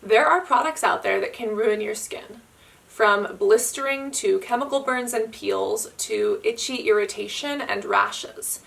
There are products out there that can ruin your skin. From blistering to chemical burns and peels to itchy irritation and rashes.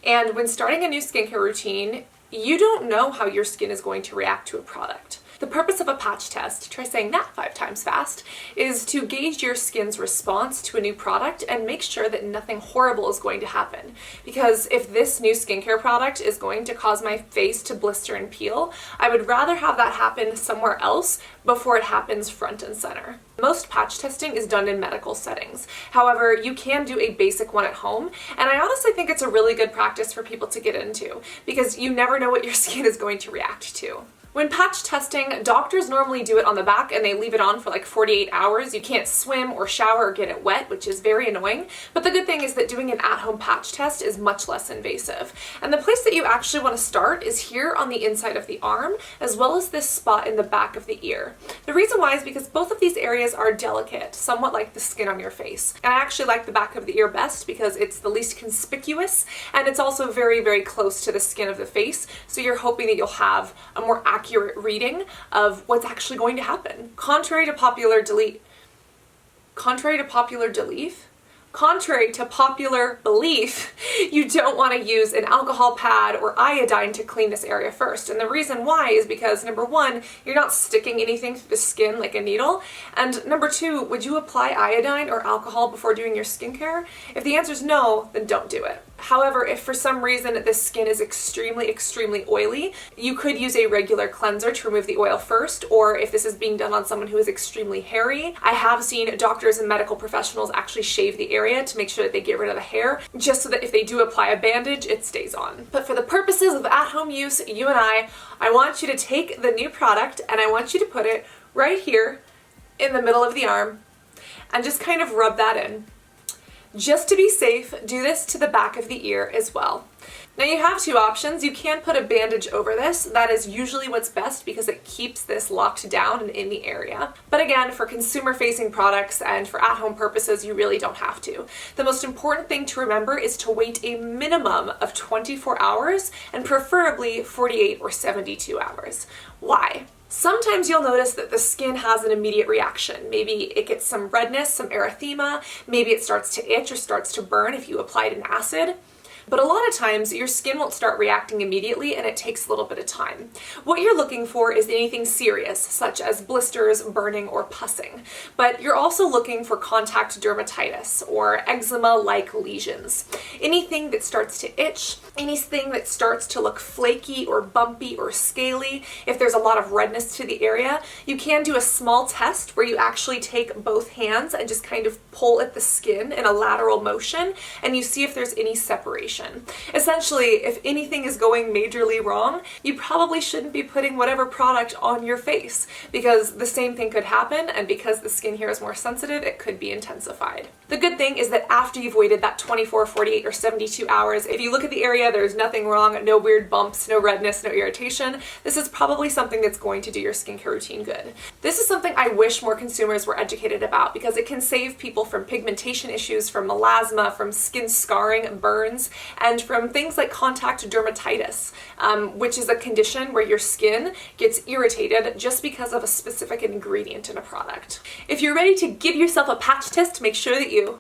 And when starting a new skincare routine, you don't know how your skin is going to react to a product. The purpose of a patch test, try saying that 5 times fast, is to gauge your skin's response to a new product and make sure that nothing horrible is going to happen. Because if this new skincare product is going to cause my face to blister and peel, I would rather have that happen somewhere else before it happens front and center. Most patch testing is done in medical settings. However, you can do a basic one at home, and I honestly think it's a really good practice for people to get into because you never know what your skin is going to react to. When patch testing, doctors normally do it on the back and they leave it on for like 48 hours. You can't swim or shower or get it wet, which is very annoying. But the good thing is that doing an at-home patch test is much less invasive. And the place that you actually want to start is here on the inside of the arm, as well as this spot in the back of the ear. The reason why is because both of these areas are delicate, somewhat like the skin on your face. And I actually like the back of the ear best because it's the least conspicuous, and it's also very, very close to the skin of the face. So you're hoping that you'll have a more accurate of what's actually going to happen. Contrary to popular belief, you don't want to use an alcohol pad or iodine to clean this area first. And the reason why is because, number one, you're not sticking anything through the skin like a needle. And number two, would you apply iodine or alcohol before doing your skincare? If the answer is no, then don't do it. However, if for some reason the skin is extremely, extremely oily, you could use a regular cleanser to remove the oil first, or if this is being done on someone who is extremely hairy, I have seen doctors and medical professionals actually shave the area to make sure that they get rid of the hair, just so that if they do apply a bandage, it stays on. But for the purposes of at-home use, you and I want you to take the new product and I want you to put it right here in the middle of the arm and just kind of rub that in. Just to be safe, do this to the back of the ear as well. Now you have two options. You can put a bandage over this. That is usually what's best because it keeps this locked down and in the area. But again, for consumer-facing products and for at-home purposes, you really don't have to. The most important thing to remember is to wait a minimum of 24 hours and preferably 48 or 72 hours. Why? Sometimes you'll notice that the skin has an immediate reaction. Maybe it gets some redness, some erythema, maybe it starts to itch or starts to burn if you applied an acid. But a lot of times your skin won't start reacting immediately and it takes a little bit of time. What you're looking for is anything serious, such as blisters, burning, or pussing. But you're also looking for contact dermatitis or eczema-like lesions. Anything that starts to itch, anything that starts to look flaky or bumpy or scaly, if there's a lot of redness to the area, you can do a small test where you actually take both hands and just kind of pull at the skin in a lateral motion and you see if there's any separation. Essentially, if anything is going majorly wrong, you probably shouldn't be putting whatever product on your face because the same thing could happen, and because the skin here is more sensitive, it could be intensified. The good thing is that after you've waited that 24, 48, or 72 hours, if you look at the area, there's nothing wrong, no weird bumps, no redness, no irritation, this is probably something that's going to do your skincare routine good. This is something I wish more consumers were educated about because it can save people from pigmentation issues, from melasma, from skin scarring and burns, and from things like contact dermatitis, which is a condition where your skin gets irritated just because of a specific ingredient in a product. If you're ready to give yourself a patch test, make sure that you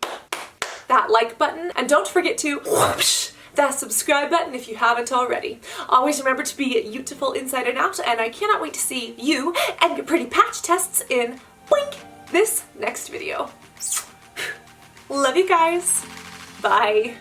that like button, and don't forget to whoosh that subscribe button if you haven't already. Always remember to be beautiful inside and out, and I cannot wait to see you and your pretty patch tests in boink, this next video. Love you guys. Bye.